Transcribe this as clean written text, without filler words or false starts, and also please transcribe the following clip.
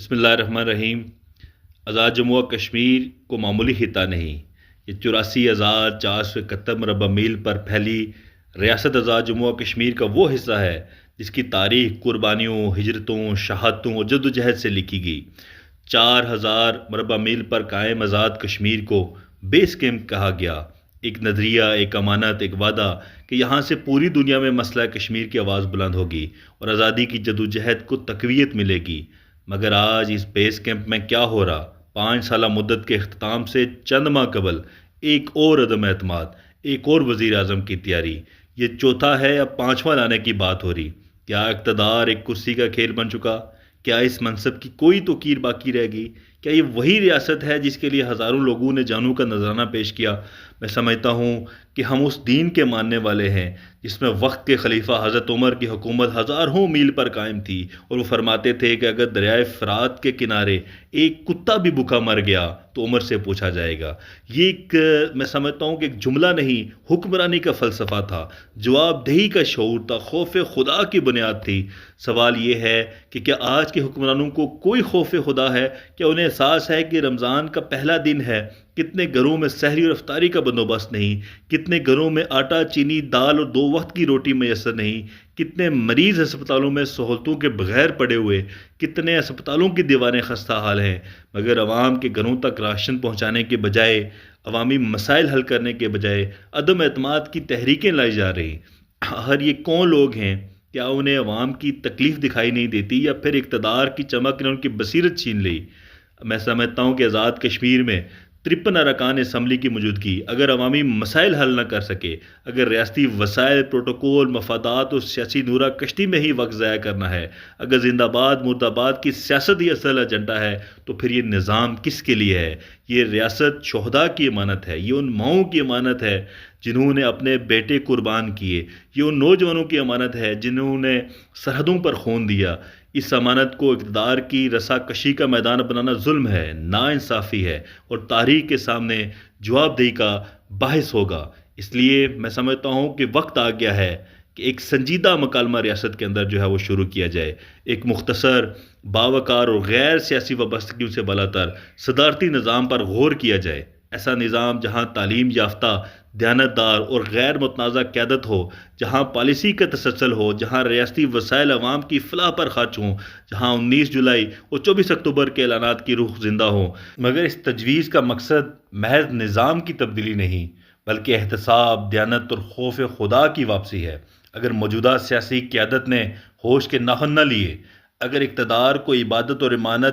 بسم اللہ الرحمن الرحیم۔ آزاد جموں و کشمیر کو معمولی خطہ نہیں، یہ 84,471 مربع میل پر پھیلی ریاست آزاد جموں و کشمیر کا وہ حصہ ہے جس کی تاریخ قربانیوں، ہجرتوں، شہادتوں اور جدوجہد سے لکھی گئی۔ 4,000 مربع میل پر قائم آزاد کشمیر کو بیس کیمپ کہا گیا، ایک نظریہ، ایک امانت، ایک وعدہ کہ یہاں سے پوری دنیا میں مسئلہ کشمیر کی آواز بلند ہوگی اور آزادی کی جدوجہد کو تقویت ملے گی۔ مگر آج اس بیس کیمپ میں کیا ہو رہا؟ 5 سالہ مدت کے اختتام سے چند ماہ قبل ایک اور عدم اعتماد، ایک اور وزیر اعظم کی تیاری۔ یہ چوتھا ہے یا پانچواں لانے کی بات ہو رہی؟ کیا اقتدار ایک کرسی کا کھیل بن چکا؟ کیا اس منصب کی کوئی توقیر باقی رہ گئی؟ کیا یہ وہی ریاست ہے جس کے لیے ہزاروں لوگوں نے جانوں کا نذرانہ پیش کیا؟ میں سمجھتا ہوں کہ ہم اس دین کے ماننے والے ہیں جس میں وقت کے خلیفہ حضرت عمر کی حکومت ہزاروں میل پر قائم تھی، اور وہ فرماتے تھے کہ اگر دریائے فرات کے کنارے ایک کتا بھی بھوکا مر گیا تو عمر سے پوچھا جائے گا۔ یہ ایک میں سمجھتا ہوں کہ ایک جملہ نہیں، حکمرانی کا فلسفہ تھا، جواب دہی کا شعور تھا، خوف خدا کی بنیاد تھی۔ سوال یہ ہے کہ کیا آج کے حکمرانوں کو کوئی خوف خدا ہے؟ کیا انہیں احساس ہے کہ رمضان کا پہلا دن ہے؟ کتنے گھروں میں سحری اور افطاری کا بندوبست نہیں، کتنے گھروں میں آٹا، چینی، دال اور 2 وقت کی روٹی میسر نہیں، کتنے مریض ہسپتالوں میں سہولتوں کے بغیر پڑے ہوئے، کتنے ہسپتالوں کی دیواریں خستہ حال ہیں، مگر عوام کے گھروں تک راشن پہنچانے کے بجائے، عوامی مسائل حل کرنے کے بجائے عدم اعتماد کی تحریکیں لائی جا رہی۔ آخر یہ کون لوگ ہیں؟ کیا انہیں عوام کی تکلیف دکھائی نہیں دیتی، یا پھر اقتدار کی چمک نے ان کی بصیرت چھین لی؟ میں سمجھتا ہوں کہ آزاد کشمیر میں 53 ارکان اسمبلی کی موجودگی اگر عوامی مسائل حل نہ کر سکے، اگر ریاستی وسائل، پروٹوکول، مفادات اور سیاسی نورہ کشتی میں ہی وقت ضائع کرنا ہے، اگر زندہ باد مرد آباد کی سیاست ہی اصل ایجنڈا ہے، تو پھر یہ نظام کس کے لیے ہے؟ یہ ریاست شہداء کی امانت ہے، یہ ان ماؤں کی امانت ہے جنہوں نے اپنے بیٹے قربان کیے، یہ ان نوجوانوں کی امانت ہے جنہوں نے سرحدوں پر خون دیا۔ اس امانت کو اقتدار کی رسا کشی کا میدان بنانا ظلم ہے، ناانصافی ہے، اور تاریخ کے سامنے جواب دہی کا باعث ہوگا۔ اس لیے میں سمجھتا ہوں کہ وقت آ گیا ہے کہ ایک سنجیدہ مکالمہ ریاست کے اندر جو ہے وہ شروع کیا جائے، ایک مختصر، باوقار اور غیر سیاسی وابستگیوں سے بالاتر صدارتی نظام پر غور کیا جائے۔ ایسا نظام جہاں تعلیم یافتہ، دیانتدار اور غیر متنازع قیادت ہو، جہاں پالیسی کا تسلسل ہو، جہاں ریاستی وسائل عوام کی فلاح پر خرچ ہوں، جہاں 19 جولائی اور 24 اکتوبر کے اعلانات کی روح زندہ ہو۔ مگر اس تجویز کا مقصد محض نظام کی تبدیلی نہیں، بلکہ احتساب، دیانت اور خوف خدا کی واپسی ہے۔ اگر موجودہ سیاسی قیادت نے ہوش کے ناخن نہ لیے، اگر اقتدار کو عبادت اور امانت